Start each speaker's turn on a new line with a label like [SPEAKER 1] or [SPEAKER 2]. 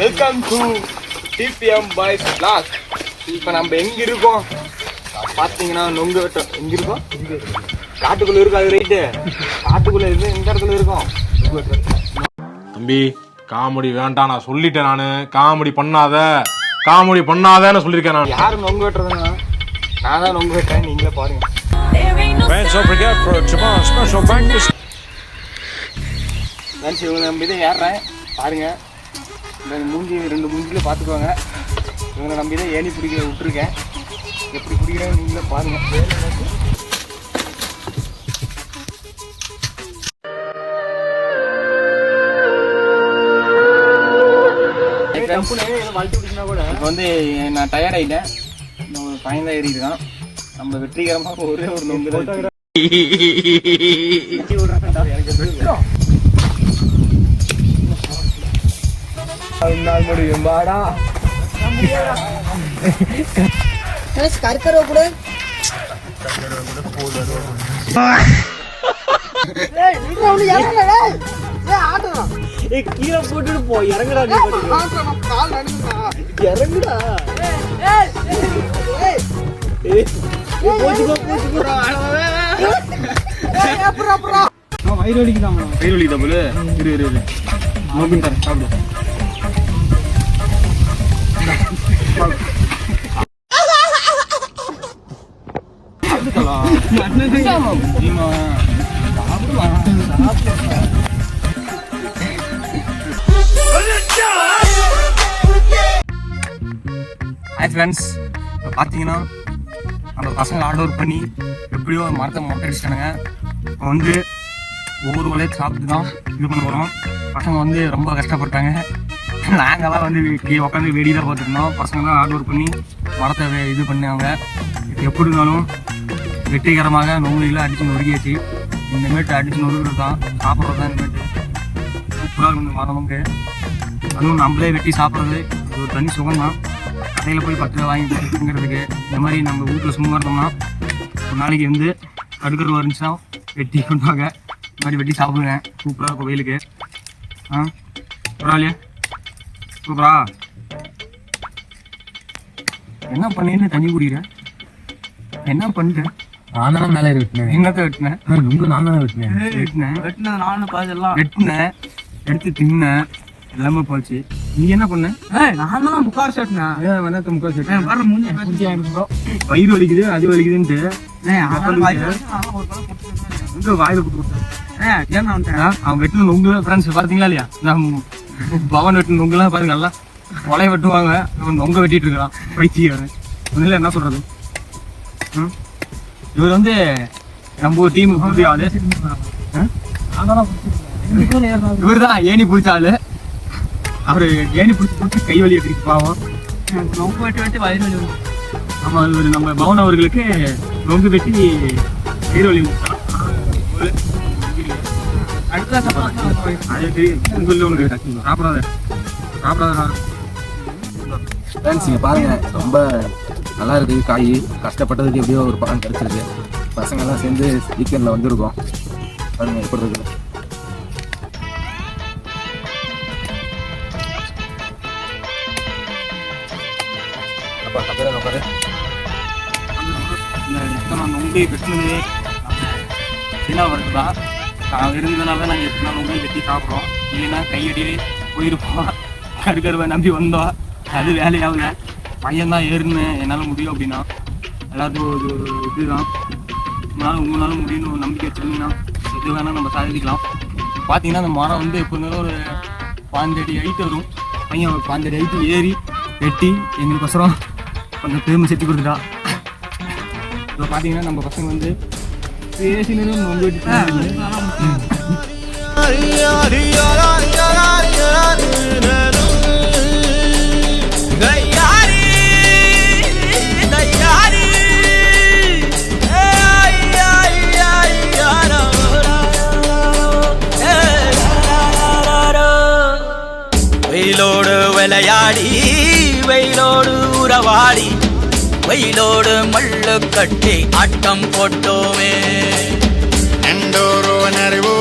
[SPEAKER 1] Welcome to DPM boys vlog. இப்போ நம்ம எங்க இருக்கோம் பார்த்தீங்கன்னா நொங்கு வெட்டம் எங்க இருக்கோம், காட்டுக்குள்ள இருக்கோம். அது ரைட்டு, காட்டுக்குள்ள இருக்கு. எந்த இடத்துல இருக்கோம்?
[SPEAKER 2] தம்பி காமெடி வேண்டாம், நான் சொல்லிட்டேன். நானு காமெடி பண்ணாதன்னு சொல்லியிருக்கேன். நான்
[SPEAKER 1] யாரு நொங்கு வெட்டுறதுன்னா நான் தான் நொங்கு வெட்டேன். நீங்களே பாருங்க. இவங்க நம்பி தான் ஏறுறேன் பாருங்க. இந்த மூஞ்சி ரெண்டு மூஞ்சில பார்த்துக்குவாங்க. இவங்களை நம்பி தான் ஏணி பிடிக்க விட்டுருக்கேன். எப்படி பிடிக்கிறாங்க நீங்களே பாருங்க. இப்போ வந்து நான் டயர்ட் ஆகிட்டேன். இன்னும் ஒரு பையன் தான் ஏறிருக்கான். நம்ம வெற்றிகரமாக ஒரே ஒரு நொங்கு தான் முடியும் பாடா.
[SPEAKER 3] கற்கரோ கூட
[SPEAKER 1] கீழே போட்டுட்டு போ. இறங்குடா, இறங்குடா. வயிறு வலிக்குதான் போல. இரு நோக்கின் தரேன், சாப்பிடு. ஹாய் ஃப்ரெண்ட்ஸ், இப்போ பார்த்தீங்கன்னா அந்த பசங்களை ஆர்டர் ஒர்க் பண்ணி எப்படியோ மரத்தை மொட்டை அடிச்சிட்டானுங்க. இப்போ வந்து ஒவ்வொரு வலையை சாப்பிட்டு தான் இது பண்ண போகிறோம். பசங்க வந்து ரொம்ப கஷ்டப்பட்டாங்க. நாங்கள்லாம் வந்து உட்காந்து வெடிதான் பார்த்துருந்தோம். பசங்களாம் ஹார்ட் ஒர்க் பண்ணி மரத்தை இது பண்ணாங்க. எப்படி இருந்தாலும் வெற்றிகரமாக நொங்குலாம் அடித்து நொறுக்கியாச்சு. இந்தமாரி அடித்து நொறுக்கிறது தான் சாப்பிட்றது தான். இந்தமாரி சூப்பராக இருக்கும் மரமுக்கு. அதுவும் நம்மளே வெட்டி சாப்பிட்றது ஒரு தனி சுகம் தான். கடையில் போய் 10 ரூபா வாங்கி திங்கிறதுக்கு இந்த மாதிரி நம்ம வீட்டில் சும்மா இருந்தோம்னா ஒரு நாளைக்கு வந்து அடுக்கிறது இருந்துச்சுன்னா வெட்டி கொண்டு வாங்க. இந்த மாதிரி வெட்டி சாப்பிடுங்க. சூப்பராக இருக்கும் வெயிலுக்கு. பரவாயில்லையா? சூப்பரா. என்ன பண்ணேன்னு தண்ணி குடிக்கிறேன். என்ன பண்ணிட்டேன்?
[SPEAKER 4] நான் தானே மேலே வெட்டினேன்.
[SPEAKER 1] என்னத்தை வெட்டினேன்?
[SPEAKER 4] நான் தானே வெட்டினேன்.
[SPEAKER 1] வெட்டினேன் எடுத்து தின்னேன். எல்லாமே போச்சு. நீ என்ன பண்ண?
[SPEAKER 3] நான் தான் முக்கார் ஷர்ட்னா
[SPEAKER 1] முக்கால் ஷர்ட். வயிறு வலிக்குது, அது வலிக்குதுன்ட்டு வாயில கொடுத்துருக்கேன். அவன் வெட்டின நொங்கு ஃப்ரெண்ட்ஸ் பார்த்தீங்களா இல்லையா? நான் பவன் வெட்டின நொங்குலாம் பாருங்க. எல்லாம் கொலையை வெட்டுவாங்க, அவன் நொங்க வெட்டிட்டு இருக்கிறான். பைத்தியம். ஒன்றும் என்ன சொல்றது? இவர் வந்து நம்ம ஒரு டீமுக்கு புதிய ஆளு. இவர் தான் ஏணி பிடிச்ச ஆளு. அவரு ஏணி பிடிச்சி கை வலி எடுத்துருக்கு பாவம்.
[SPEAKER 3] நொங்கு வெட்டி வெட்டி வயிறு வலி.
[SPEAKER 1] ஆமா, இவர் நம்ம பவன் அவர்களுக்கு நொங்கு வெட்டி வயிறு வலி.
[SPEAKER 4] நீங்க பாருங்க, ரொம்ப நல்லா இருக்கு காய். கஷ்டப்பட்டதுக்கு எப்படியோ ஒரு பழம் கிடைச்சிருக்கு. பசங்க எல்லாம் சேர்ந்து வீக்கெண்ட்ல வந்திருக்கோம். பாருங்க எப்படி இருக்கு.
[SPEAKER 1] நொங்கை வெட்டினது சின்ன வருதுதா இருந்ததுனால தான் நாங்கள் எத்தனை நொங்கை வெட்டி சாப்பிட்றோம். இல்லைன்னா கையடி போயிருப்போம். கருக்கருவை நம்பி வந்தோம். அது வேலையாகல. பையன் தான் ஏறுன்னு என்னால் முடியும் அப்படின்னா எல்லாத்துக்கும் ஒரு இதுதான். உங்களால் முடியும்னு ஒரு நம்பிக்கை வச்சுருந்தீங்கன்னா எது வேணால் நம்ம சாதிக்கலாம். பார்த்தீங்கன்னா அந்த மரம் வந்து இப்போ இருந்தாலும் ஒரு 15 அடி ஹைட்டு வரும். பையன் ஒரு 15 அடி ஹைட்டு ஏறி வெட்டி எங்களுக்கொசரம் கொஞ்சம் பெருமை சேர்த்து கொடுத்துட்டா. இப்போ பார்த்தீங்கன்னா நம்ம பசங்க வந்து பேசினதும் நொங்கு வெட்டி
[SPEAKER 5] வெயிலோடு விளையாடி வெயிலோடு உறவாடி வெயிலோடு மல்லு கட்டி ஆட்டம் போட்டோமே.
[SPEAKER 6] ಎಂಡೂರು ನೆರವು